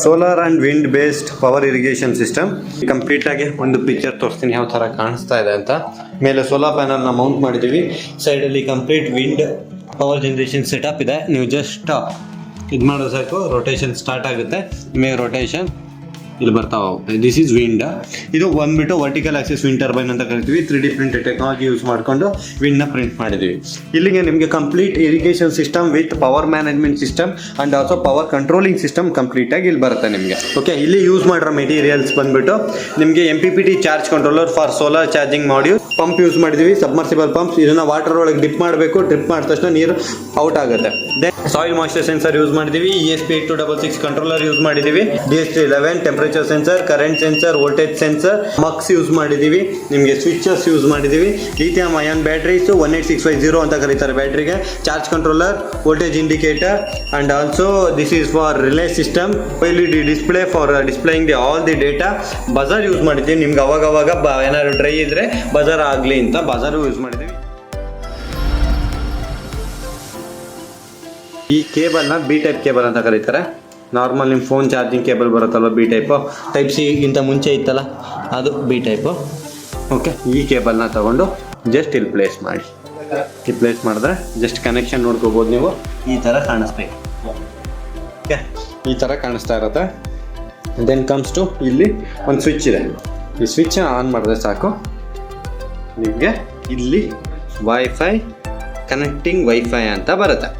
Solar and wind based power irrigation system. ಕಂಪ್ಲೀಟಾಗಿ ಒಂದು picture ತೋರಿಸ್ತೀನಿ ಯಾವ ಥರ ಕಾಣಿಸ್ತಾ ಇದೆ ಅಂತ. ಮೇಲೆ ಸೋಲಾರ್ ಪ್ಯಾನಲ್ನ ಮೌಂಟ್ ಮಾಡಿದ್ದೀವಿ. ಸೈಡಲ್ಲಿ complete wind power generation setup ಇದೆ. ನೀವು ಜಸ್ಟ್ ಇದು ಮಾಡೋದು ಸಾಕು, ರೊಟೇಷನ್ ಸ್ಟಾರ್ಟ್ ಆಗುತ್ತೆ. ರೊಟೇಷನ್ ಇಲ್ಲಿ ಬರ್ತಾ ಹೋಗುತ್ತೆ. This is wind. ಇದು ಬಂದ್ಬಿಟ್ಟು ವರ್ಟಿಕಲ್ ಆಕ್ಸಿಸ್ ವಿಂಡ್ ಟರ್ಬೈನ್ ಅಂತ ಕರಿತೀವಿ. 3D ಪ್ರಿಂಟ್ ಟೆಕ್ನಾಲಜಿ ಯೂಸ್ ಮಾಡಿಕೊಂಡು ವಿಂಡ್ನ ಪ್ರಿಂಟ್ ಮಾಡಿದ್ದೀವಿ. ಇಲ್ಲಿಗೆ ನಿಮಗೆ complete irrigation system with power management system and also power controlling system ಕಂಪ್ಲೀಟಾಗಿ ಇಲ್ಲಿ ಬರುತ್ತೆ ನಿಮಗೆ. ಓಕೆ, ಇಲ್ಲಿ ಯೂಸ್ ಮಾಡಿರೋ ಮೆಟೀರಿಯಲ್ಸ್ ಬಂದ್ಬಿಟ್ಟು ನಿಮಗೆ MPPT charge controller for solar charging module. Pump use ಮಾಡಿದ್ದೀವಿ, ಸಬ್ಮರ್ಸಿಬಲ್ ಪಂಪ್ಸ್. ಇದನ್ನು ವಾಟರ್ ಒಳಗೆ ಡಿಪ್ ಮಾಡಬೇಕು. ಡ್ರಿಪ್ ಮಾಡಿದ ತಕ್ಷಣ ನೀರು ಔಟ್ ಆಗುತ್ತೆ. Then soil moisture sensor use ಮಾಡಿದ್ದೀವಿ. ESP8266 ಕಂಟ್ರೋಲರ್ ಯೂಸ್ ಮಾಡಿದ್ದೀವಿ. DHT11 temperature sensor, current sensor, voltage sensor, mux use ಮಾಡಿದ್ದೀವಿ. ನಿಮಗೆ ಸ್ವಿಚಸ್ ಯೂಸ್ ಮಾಡಿದ್ದೀವಿ. ಲಿಥಿಯಂ ಅಯಾನ್ ಬ್ಯಾಟ್ರೀಸ್ 18650 ಅಂತ ಕರೀತಾರೆ ಬ್ಯಾಟ್ರಿಗೆ. Charge controller, voltage indicator and also this is for relay system. LED display for displaying all the data. Bazaar use ಮಾಡಿದ್ದೀವಿ. ನಿಮ್ಗೆ ಅವಾಗವಾಗ ಏನಾದ್ರು ಡ್ರೈ ಇದ್ರೆ ಬಜಾರ್ ಆಗಲಿ ಅಂತ ಬಜಾರು ಯೂಸ್ ಮಾಡಿದ್ದೀವಿ. ಈ ಕೇಬಲ್ನ B ಟೈಪ್ ಕೇಬಲ್ ಅಂತ ಕರೀತಾರೆ. ನಾರ್ಮಲ್ ನಿಮ್ಮ ಫೋನ್ ಚಾರ್ಜಿಂಗ್ ಕೇಬಲ್ ಬರುತ್ತಲ್ವ B ಟೈಪು, ಟೈಪ್ ಸಿ ಗಿಂತ ಮುಂಚೆ ಇತ್ತಲ್ಲ ಅದು B ಟೈಪು. ಓಕೆ, ಈ ಕೇಬಲ್ನ ತೊಗೊಂಡು ಜಸ್ಟ್ ಇಲ್ಲಿ ಪ್ಲೇಸ್ ಮಾಡಿ. ಇಲ್ಲಿ ಪ್ಲೇಸ್ ಮಾಡಿದ್ರೆ ಜಸ್ಟ್ ಕನೆಕ್ಷನ್ ನೋಡ್ಕೋಬೋದು ನೀವು. ಈ ಥರ ಕಾಣಿಸ್ಬೇಕು. ಓಕೆ, ಈ ಥರ ಕಾಣಿಸ್ತಾ ಇರುತ್ತೆ. ದೆನ್ ಕಮ್ಸ್ ಟು ಇಲ್ಲಿ ಒಂದು ಸ್ವಿಚ್ ಇದೆ. ಈ ಸ್ವಿಚ್ ಆನ್ ಮಾಡಿದ್ರೆ ಸಾಕು, ನಿಮಗೆ ಇಲ್ಲಿ ವೈಫೈ ಕನೆಕ್ಟಿಂಗ್ ವೈಫೈ ಅಂತ ಬರುತ್ತೆ.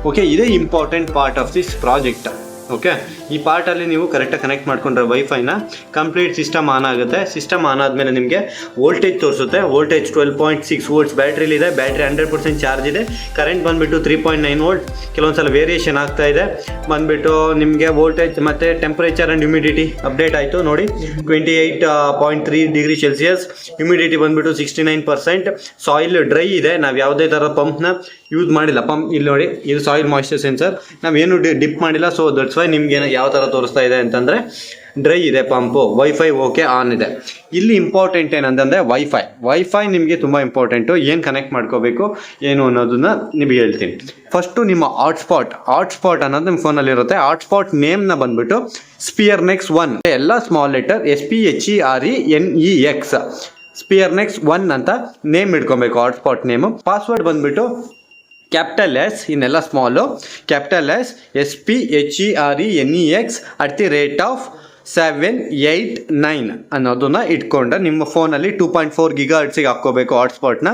ಓಕೆ, ಇದೇ important part of this project. Okay, ಈ ಪಾರ್ಟಲ್ಲಿ ನೀವು ಕರೆಕ್ಟಾಗಿ ಕನೆಕ್ಟ್ ಮಾಡ್ಕೊಂಡ್ರೆ ವೈಫೈನ ಕಂಪ್ಲೀಟ್ ಸಿಸ್ಟಮ್ ಆನ್ ಆಗುತ್ತೆ. ಸಿಸ್ಟಮ್ ಆನ್ ಆದಮೇಲೆ ನಿಮಗೆ ವೋಲ್ಟೇಜ್ ತೋರಿಸುತ್ತೆ. ವೋಲ್ಟೇಜ್ 12.6 ವೋಲ್ಟ್ಸ್ ಬ್ಯಾಟ್ರಿಲಿದೆ. ಬ್ಯಾಟ್ರಿ 100% ಚಾರ್ಜ್ ಇದೆ. ಕರೆಂಟ್ ಬಂದುಬಿಟ್ಟು 3.9 ವೋಲ್ಟ್. ಕೆಲವೊಂದು ಸಲ ವೇರಿಯೇಷನ್ ಆಗ್ತಾ ಇದೆ. ಬಂದುಬಿಟ್ಟು ನಿಮಗೆ ವೋಲ್ಟೇಜ್ ಮತ್ತು ಟೆಂಪ್ರೇಚರ್ ಆ್ಯಂಡ್ ಹ್ಯುಮಿಡಿಟಿ ಅಪ್ಡೇಟ್ ಆಯಿತು ನೋಡಿ. 28.3 ಡಿಗ್ರಿ ಸೆಲ್ಸಿಯಸ್. ಹ್ಯುಮಿಡಿಟಿ ಬಂದುಬಿಟ್ಟು 69%. ಸಾಯಿಲ್ ಡ್ರೈ ಇದೆ. ನಾವು ಯಾವುದೇ ಥರ ಪಂಪ್ನ ಯೂಸ್ ಮಾಡಿಲ್ಲ. ಪಂಪ್ ಇಲ್ಲಿ ನೋಡಿ, ಇದು ಸಾಯಿಲ್ ಮಾಯಿಶ್ಚರ್ ಸೆನ್ಸರ್. ನಾವೇನು ಡಿಪ್ ಮಾಡಿಲ್ಲ. ಸೊ ದಟ್ಸ್ ವೈ ನಿಮ್ಗೆ ಯಾವ ಥರ ತೋರಿಸ್ತಾ ಇದೆ ಅಂತಂದರೆ ಡ್ರೈ ಇದೆ ಪಂಪು. ವೈಫೈ ಓಕೆ ಆನ್ ಇದೆ. ಇಲ್ಲಿ ಇಂಪಾರ್ಟೆಂಟ್ ಏನಂತಂದರೆ ವೈಫೈ ನಿಮಗೆ ತುಂಬ ಇಂಪಾರ್ಟೆಂಟು. ಏನು ಕನೆಕ್ಟ್ ಮಾಡ್ಕೋಬೇಕು ಏನು ಅನ್ನೋದನ್ನ ನಿಮಗೆ ಹೇಳ್ತೀನಿ. ಫಸ್ಟು ನಿಮ್ಮ ಹಾಟ್ಸ್ಪಾಟ್ ಅನ್ನೋದು ನಿಮ್ಮ ಫೋನಲ್ಲಿರುತ್ತೆ. ಹಾಟ್ಸ್ಪಾಟ್ ನೇಮ್ನ ಬಂದುಬಿಟ್ಟು ಸ್ಪಿಯರ್ನೆಕ್ಸ್ 1 ಎಲ್ಲ ಸ್ಮಾಲ್ ಲೆಟರ್ SPHERENEX ಸ್ಪಿಯರ್ನೆಕ್ಸ್ 1 ಅಂತ ನೇಮ್ ಇಟ್ಕೊಬೇಕು. Hotspot name. ಪಾಸ್ವರ್ಡ್ ಬಂದುಬಿಟ್ಟು ಕ್ಯಾಪಿಟಲ್ S ಇನ್ನೆಲ್ಲ ಸ್ಮಾಲು, ಕ್ಯಾಪಿಟಲ್ S SPHERENEX @789 ಅನ್ನೋದನ್ನ ಇಟ್ಕೊಂಡ್ರೆ ನಿಮ್ಮ ಫೋನಲ್ಲಿ 2.4 GHz ಹಾಕ್ಕೋಬೇಕು. ಹಾಟ್ಸ್ಪಾಟ್ನ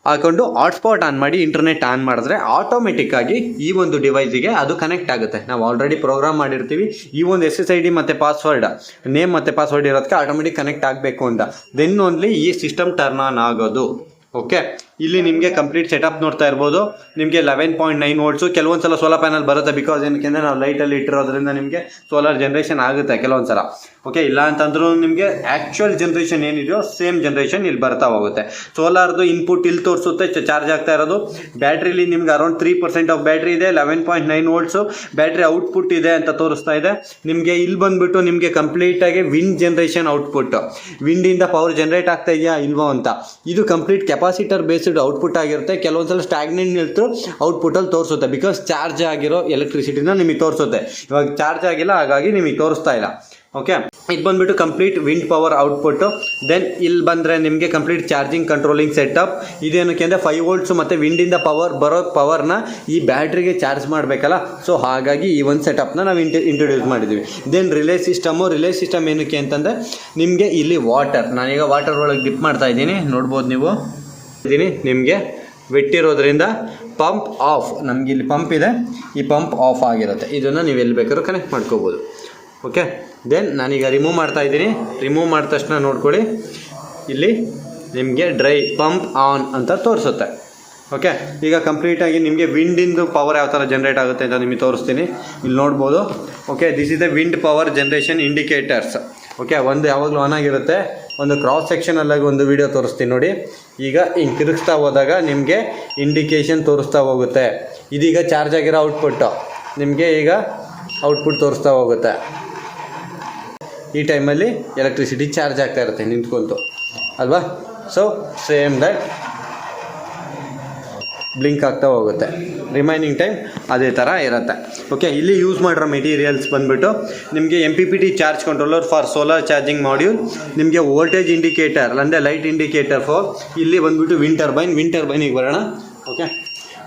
ಹಾಕೊಂಡು ಹಾಟ್ಸ್ಪಾಟ್ ಆನ್ ಮಾಡಿ ಇಂಟರ್ನೆಟ್ ಆನ್ ಮಾಡಿದ್ರೆ ಆಟೋಮೆಟಿಕ್ಕಾಗಿ ಈ ಒಂದು ಡಿವೈಸಿಗೆ ಅದು ಕನೆಕ್ಟ್ ಆಗುತ್ತೆ. ನಾವು ಆಲ್ರೆಡಿ ಪ್ರೋಗ್ರಾಮ್ ಮಾಡಿರ್ತೀವಿ. ಈ ಒಂದು SSID ಮತ್ತು ಪಾಸ್ವರ್ಡ್, ನೇಮ್ ಮತ್ತು ಪಾಸ್ವರ್ಡ್ ಇರೋದಕ್ಕೆ ಆಟೋಮೆಟಿಕ್ ಕನೆಕ್ಟ್ ಆಗಬೇಕು ಅಂತ. ದೆನ್ ಓನ್ಲಿ ಈ ಸಿಸ್ಟಮ್ ಟರ್ನ್ ಆನ್ ಆಗೋದು. ಓಕೆ, ಇಲ್ಲಿ ನಿಮಗೆ ಕಂಪ್ಲೀಟ್ ಸೆಟಪ್ ನೋಡ್ತಾ ಇರ್ಬೋದು. ನಿಮಗೆ 11.9 ವೋಲ್ಟ್ಸು. ಕೆಲವೊಂದು ಸಲ ಸೋಲಾರ್ ಪ್ಯಾನಲ್ ಬರುತ್ತೆ. ಬಿಕಾಸ್ ಏನಕ್ಕೆ ನಾವು ಲೈಟಲ್ಲಿ ಇಟ್ಟಿರೋದ್ರಿಂದ ನಿಮಗೆ ಸೋಲಾರ್ ಜನ್ರೇಷನ್ ಆಗುತ್ತೆ ಕೆಲವೊಂದು ಸಲ. ಓಕೆ, ಇಲ್ಲ ಅಂತಂದ್ರೂ ನಿಮಗೆ ಆ್ಯಕ್ಚುಯಲ್ ಜನ್ರೇಷನ್ ಏನಿದೆಯೋ ಸೇಮ್ ಜನ್ರೇಷನ್ ಇಲ್ಲಿ ಬರ್ತಾ ಹೋಗುತ್ತೆ. ಸೋಲಾರ್ದು ಇನ್ಪುಟ್ ಇಲ್ಲಿ ತೋರಿಸುತ್ತೆ ಚಾರ್ಜ್ ಆಗ್ತಾ ಇರೋದು. ಬ್ಯಾಟ್ರಿಲಿ ನಿಮ್ಗೆ ಅರೌಂಡ್ 3% ಆಫ್ ಬ್ಯಾಟ್ರಿ ಇದೆ. 11.9 ವೋಲ್ಟ್ಸು ಬ್ಯಾಟ್ರಿ ಔಟ್ಪುಟ್ ಇದೆ ಅಂತ ತೋರಿಸ್ತಾ ಇದೆ. ನಿಮಗೆ ಇಲ್ಲಿ ಬಂದುಬಿಟ್ಟು ನಿಮಗೆ ಕಂಪ್ಲೀಟಾಗಿ ವಿಂಡ್ ಜನ್ರೇಷನ್ ಔಟ್ಪುಟ್, ವಿಂಡಿಂದ ಪವರ್ ಜನ್ರೇಟ್ ಆಗ್ತಾ ಇದೆಯಾ ಇಲ್ವೋ ಅಂತ. ಇದು ಕಂಪ್ಲೀಟ್ ಕೆಪಾಸಿಟರ್ ಬೇಸ್ಡ್ ಔಟ್ಪುಟ್ ಆಗಿರುತ್ತೆ. ಕೆಲವೊಂದ್ಸಲ ಸ್ಟಾಗ್ನೆಂಟ್ ನಿಲ್ತು ಔಟ್ಪುಟ್ಟಲ್ಲಿ ತೋರಿಸುತ್ತೆ. ಬಿಕಾಸ್ ಚಾರ್ಜ್ ಆಗಿರೋ ಎಲೆಕ್ಟ್ರಿಸಿಟಿನ ನಿಮಗೆ ತೋರಿಸುತ್ತೆ. ಇವಾಗ ಚಾರ್ಜ್ ಆಗಿಲ್ಲ, ಹಾಗಾಗಿ ನಿಮಗೆ ತೋರಿಸ್ತಾ ಇಲ್ಲ. ಓಕೆ, ಇದು ಬಂದುಬಿಟ್ಟು complete wind power output. Then ಇಲ್ಲಿ ಬಂದರೆ ನಿಮಗೆ ಕಂಪ್ಲೀಟ್ ಚಾರ್ಜಿಂಗ್ ಕಂಟ್ರೋಲಿಂಗ್ ಸೆಟಪ್. ಇದೇನಕ್ಕೆ ಅಂದರೆ 5 ವೋಲ್ಟ್ಸು ಮತ್ತು ವಿಂಡಿಂದ ಬರೋ ಪವರ್ನ ಈ ಬ್ಯಾಟ್ರಿಗೆ ಚಾರ್ಜ್ ಮಾಡಬೇಕಲ್ಲ. ಸೊ ಹಾಗಾಗಿ ಈ ಒಂದು ಸೆಟಪ್ನ ನಾವು ಇಂಟ್ರೊಡ್ಯೂಸ್ ಮಾಡಿದ್ದೀವಿ. ದೆನ್ ರಿಲೇ ಸಿಸ್ಟಮ್ ಏನಕ್ಕೆ ಅಂತಂದರೆ ನಿಮಗೆ ಇಲ್ಲಿ ನಾನೀಗ ವಾಟರ್ ಒಳಗೆ ಡಿಪ್ ಮಾಡ್ತಾ ಇದ್ದೀನಿ, ನೋಡ್ಬೋದು ನೀವು. ನಿಮಗೆ ವೆಟ್ಟಿರೋದ್ರಿಂದ ಪಂಪ್ ಆಫ್, ನಮಗೆ ಇಲ್ಲಿ ಪಂಪ್ ಇದೆ, ಈ ಪಂಪ್ ಆಫ್ ಆಗಿರುತ್ತೆ. ಇದನ್ನು ನೀವು ಎಲ್ಲಿ ಬೇಕಾದ್ರೂ ಕನೆಕ್ಟ್ ಮಾಡ್ಕೋಬೋದು. ಓಕೆ, ದೆನ್ ನಾನೀಗ ರಿಮೂವ್ ಮಾಡ್ತಾ ಇದ್ದೀನಿ. ರಿಮೂವ್ ಮಾಡಿದ ತಕ್ಷಣ ನೋಡ್ಕೊಳ್ಳಿ, ಇಲ್ಲಿ ನಿಮಗೆ ಡ್ರೈ ಪಂಪ್ ಆನ್ ಅಂತ ತೋರಿಸುತ್ತೆ. ಓಕೆ, ಈಗ ಕಂಪ್ಲೀಟಾಗಿ ನಿಮಗೆ ವಿಂಡಿಂದು ಪವರ್ ಯಾವ ಥರ ಜನ್ರೇಟ್ ಆಗುತ್ತೆ ಅಂತ ನಿಮಗೆ ತೋರಿಸ್ತೀನಿ. ಇಲ್ಲಿ ನೋಡ್ಬೋದು. Okay, this is the wind power generation indicators. Okay, ಒಂದು ಯಾವಾಗಲೂ ಆನ್ ಆಗಿರುತ್ತೆ. ಒಂದು ಕ್ರಾಸ್ ಸೆಕ್ಷನಲ್ಲಾಗಿ ಒಂದು ವಿಡಿಯೋ ತೋರಿಸ್ತೀನಿ ನೋಡಿ. ಈಗ ಹಿಂಗೆ ತಿರುಗಿಸ್ತಾ ಹೋದಾಗ ನಿಮಗೆ ಇಂಡಿಕೇಷನ್ ತೋರಿಸ್ತಾ ಹೋಗುತ್ತೆ. ಇದೀಗ ಚಾರ್ಜ್ ಆಗಿರೋ ಔಟ್ಪುಟ್ಟು ನಿಮಗೆ ಈಗ ಔಟ್ಪುಟ್ ತೋರಿಸ್ತಾ ಹೋಗುತ್ತೆ. ಈ ಟೈಮಲ್ಲಿ ಎಲೆಕ್ಟ್ರಿಸಿಟಿ ಚಾರ್ಜ್ ಆಗ್ತಾ ಇರುತ್ತೆ ನಿಂತ್ಕೊಂತು ಅಲ್ವಾ. ಸೊ ಸೇಮ್ ದಟ್ ಬ್ಲಿಂಕ್ ಆಗ್ತಾ ಹೋಗುತ್ತೆ. ರಿಮೈನಿಂಗ್ ಟೈಮ್ ಅದೇ ಥರ ಇರುತ್ತೆ. ಓಕೆ, ಇಲ್ಲಿ ಯೂಸ್ ಮಾಡಿರೋ ಮೆಟೀರಿಯಲ್ಸ್ ಬಂದುಬಿಟ್ಟು ನಿಮಗೆ MPPT charge controller for solar charging module, ನಿಮಗೆ ವೋಲ್ಟೇಜ್ ಇಂಡಿಕೇಟರ್ ಅಂದರೆ ಲೈಟ್ ಇಂಡಿಕೇಟರ್ ಫಾರ್, ಇಲ್ಲಿ ಬಂದುಬಿಟ್ಟು ವಿಂಡ್ ಟರ್ಬೈನಿಗೆ ಬರೋಣ. ಓಕೆ,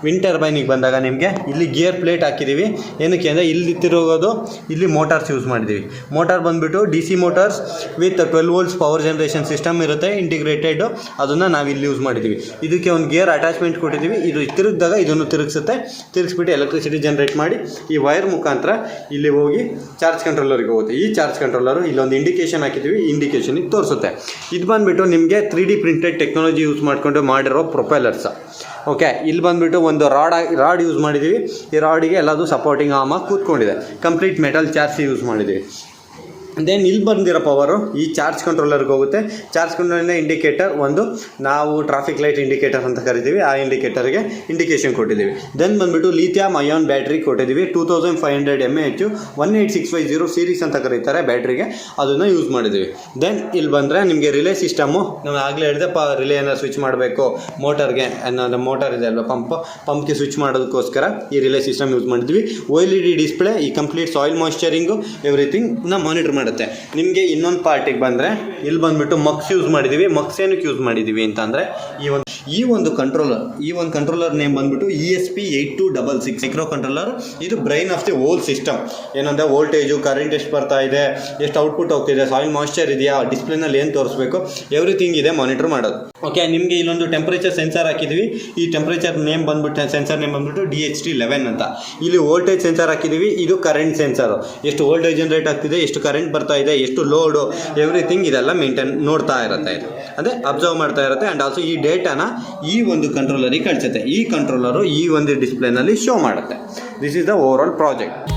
ವಿಂಡ್ ಟರ್ಬೈನಿಗೆ ಬಂದಾಗ ನಿಮಗೆ ಇಲ್ಲಿ ಗಿಯರ್ ಪ್ಲೇಟ್ ಹಾಕಿದ್ದೀವಿ. ಏನಕ್ಕೆ ಅಂದರೆ ಇಲ್ಲಿ ತಿರುಗೋದು, ಇಲ್ಲಿ ಮೋಟಾರ್ಸ್ ಯೂಸ್ ಮಾಡಿದ್ದೀವಿ. ಮೋಟಾರ್ ಬಂದುಬಿಟ್ಟು DC motors with 12 volts power generation system ಇರುತ್ತೆ ಇಂಟಿಗ್ರೇಟೆಡು, ಅದನ್ನು ನಾವು ಇಲ್ಲಿ ಯೂಸ್ ಮಾಡಿದ್ದೀವಿ. ಇದಕ್ಕೆ ಒಂದು ಗಿಯರ್ ಅಟ್ಯಾಚ್ಮೆಂಟ್ ಕೊಟ್ಟಿದ್ದೀವಿ. ಇದು ತಿರುಗಿದಾಗ ಇದನ್ನು ತಿರುಗಿಸುತ್ತೆ, ತಿರುಗಿಸ್ಬಿಟ್ಟು ಎಲೆಕ್ಟ್ರಿಸಿಟಿ ಜನರೇಟ್ ಮಾಡಿ ಈ ವೈರ್ ಮುಖಾಂತರ ಇಲ್ಲಿ ಹೋಗಿ ಚಾರ್ಜ್ ಕಂಟ್ರೋಲರ್ಗೆ ಹೋಗುತ್ತೆ. ಈ ಚಾರ್ಜ್ ಕಂಟ್ರೋಲರು ಇಲ್ಲೊಂದು ಇಂಡಿಕೇಶನ್ ಹಾಕಿದ್ದೀವಿ, ಇಂಡಿಕೇಶನಿಗೆ ತೋರಿಸುತ್ತೆ. ಇದು ಬಂದುಬಿಟ್ಟು ನಿಮಗೆ 3D ಪ್ರಿಂಟೆಡ್ ಟೆಕ್ನಾಲಜಿ ಯೂಸ್ ಮಾಡಿಕೊಂಡು ಮಾಡಿರೋ ಪ್ರೊಪೆಲರ್ಸ್. ಓಕೆ, ಇಲ್ಲಿ ಬಂದುಬಿಟ್ಟು ಒಂದು ರಾಡ್ ಯೂಸ್ ಮಾಡಿದ್ದೀವಿ. ಈ ರಾಡಿಗೆ ಎಲ್ಲದು ಸಪೋರ್ಟಿಂಗ್ ಆರ್ಮಾಗಿ ಕೂತ್ಕೊಂಡಿದೆ. ಕಂಪ್ಲೀಟ್ ಮೆಟಲ್ ಚಾರ್ಜ್ ಯೂಸ್ ಮಾಡಿದ್ದೀವಿ. ದೆನ್ ಇಲ್ಲಿ ಬಂದಿರೋ ಪವರು ಈ ಚಾರ್ಜ್ ಕಂಟ್ರೋಲರ್ಗೆ ಹೋಗುತ್ತೆ. ಚಾರ್ಜ್ ಕಂಟ್ರೋಲಿಂದ ಇಂಡಿಕೇಟರ್ ಒಂದು ನಾವು ಟ್ರಾಫಿಕ್ ಲೈಟ್ ಇಂಡಿಕೇಟರ್ ಅಂತ ಕರಿತೀವಿ, ಆ ಇಂಡಿಕೇಟರ್ಗೆ ಇಂಡಿಕೇಶನ್ ಕೊಟ್ಟಿದ್ದೀವಿ. ದೆನ್ ಬಂದುಬಿಟ್ಟು ಲಿಥಿಯಂ ಅಯಾನ್ ಬ್ಯಾಟ್ರಿ ಕೊಟ್ಟಿದ್ದೀವಿ. 2500 mAh 18650 ಸೀರೀಸ್ ಅಂತ ಕರೀತಾರೆ ಬ್ಯಾಟ್ರಿಗೆ, ಅದನ್ನು ಯೂಸ್ ಮಾಡಿದ್ದೀವಿ. ದೆನ್ ಇಲ್ಲಿ ಬಂದರೆ ನಿಮಗೆ ರಿಲೇ ಸಿಸ್ಟಮು, ನಾವು ಆಗಲೇ ಹೇಳಿದೆ ರಿಲೇನ ಸ್ವಿಚ್ ಮಾಡಬೇಕು ಮೋಟರ್ಗೆ ಅನ್ನೋದು, ಮೋಟರ್ ಇದೆ ಅಲ್ವಾ ಪಂಪ್ಗೆ ಸ್ವಿಚ್ ಮಾಡೋದಕ್ಕೋಸ್ಕರ ಈ ರಿಲೇ ಸಿಸ್ಟಮ್ ಯೂಸ್ ಮಾಡಿದ್ವಿ. OLED ಡಿಸ್ಪ್ಲೇ, ಈ ಕಂಪ್ಲೀಟ್ ಸಾಯಿಲ್ ಮಾಯಿಶ್ಚರಿಂಗು ಎವ್ರಿಥಿಂಗ್ನ ಮಾನಿಟರ್ ಮಾಡುತ್ತೆ. ನಿಮಗೆ ಇನ್ನೊಂದು ಪಾರ್ಟಿಗೆ ಬಂದರೆ ಇಲ್ಲಿ ಬಂದುಬಿಟ್ಟು ಮಕ್ಸ್ ಯೂಸ್ ಮಾಡಿದ್ದೀವಿ. ಮಕ್ಸ್ ಏನಕ್ಕೆ ಯೂಸ್ ಮಾಡಿದ್ದೀವಿ ಅಂತಂದರೆ ಈ ಒಂದು ಕಂಟ್ರೋಲರ್ ನೇಮ್ ಬಂದುಬಿಟ್ಟು ESP8266 ಮೈಕ್ರೋ ಕಂಟ್ರೋಲರ್. ಇದು brain of the whole system. ಏನಂದರೆ ವೋಲ್ಟೇಜು, ಕರೆಂಟ್ ಎಷ್ಟು ಬರ್ತಾ ಇದೆ, ಎಷ್ಟು ಔಟ್ಪುಟ್ ಹೋಗ್ತಿದೆ, ಸಾಯಿಲ್ ಮಾಯಿಶ್ಚರ್ ಇದೆಯಾ, ಡಿಸ್ಪ್ಲೇನಲ್ಲಿ ಏನು ತೋರಿಸ್ಬೇಕು, ಎವ್ರಿಥಿಂಗ್ ಇದೆ ಮಾನಿಟರ್ ಮಾಡೋದು. ಓಕೆ, ನಿಮಗೆ ಇಲ್ಲೊಂದು ಟೆಂಪ್ರೇಚರ್ ಸೆನ್ಸರ್ ಹಾಕಿದ್ದೀವಿ. ಈ ಟೆಂಪ್ರೇಚರ್ ನೇಮ್ ಬಂದುಬಿಟ್ಟು ಸೆನ್ಸರ್ ನೇಮ್ ಬಂದುಬಿಟ್ಟು DHT11 ಅಂತ. ಇಲ್ಲಿ ವೋಲ್ಟೇಜ್ ಸೆನ್ಸರ್ ಹಾಕಿದ್ದೀವಿ. ಇದು ಕರೆಂಟ್ ಸೆನ್ಸರು, ಎಷ್ಟು ವೋಲ್ಟೇಜ್ ಜನರೇಟ್ ಆಗ್ತಿದೆ, ಎಷ್ಟು ಕರೆಂಟ್ ಬರ್ತಾ ಇದೆ, ಎಷ್ಟು ಲೋಡು, ಎವ್ರಿಥಿಂಗ್ ಇದೆಲ್ಲ ನೋಡ್ತಾ ಇರುತ್ತೆ. ಇದು ಅದೇ ಅಬ್ಸರ್ವ್ ಮಾಡ್ತಾ ಇರುತ್ತೆ. ಆ್ಯಂಡ್ ಆಲ್ಸೋ ಈ ಡೇಟಾನ ಈ ಒಂದು ಕಂಟ್ರೋಲರಿಗೆ ಕಳಿಸುತ್ತೆ. ಈ ಕಂಟ್ರೋಲರು ಈ ಒಂದು ಡಿಸ್ಪ್ಲೇನಲ್ಲಿ ಶೋ ಮಾಡುತ್ತೆ. This is the over all project.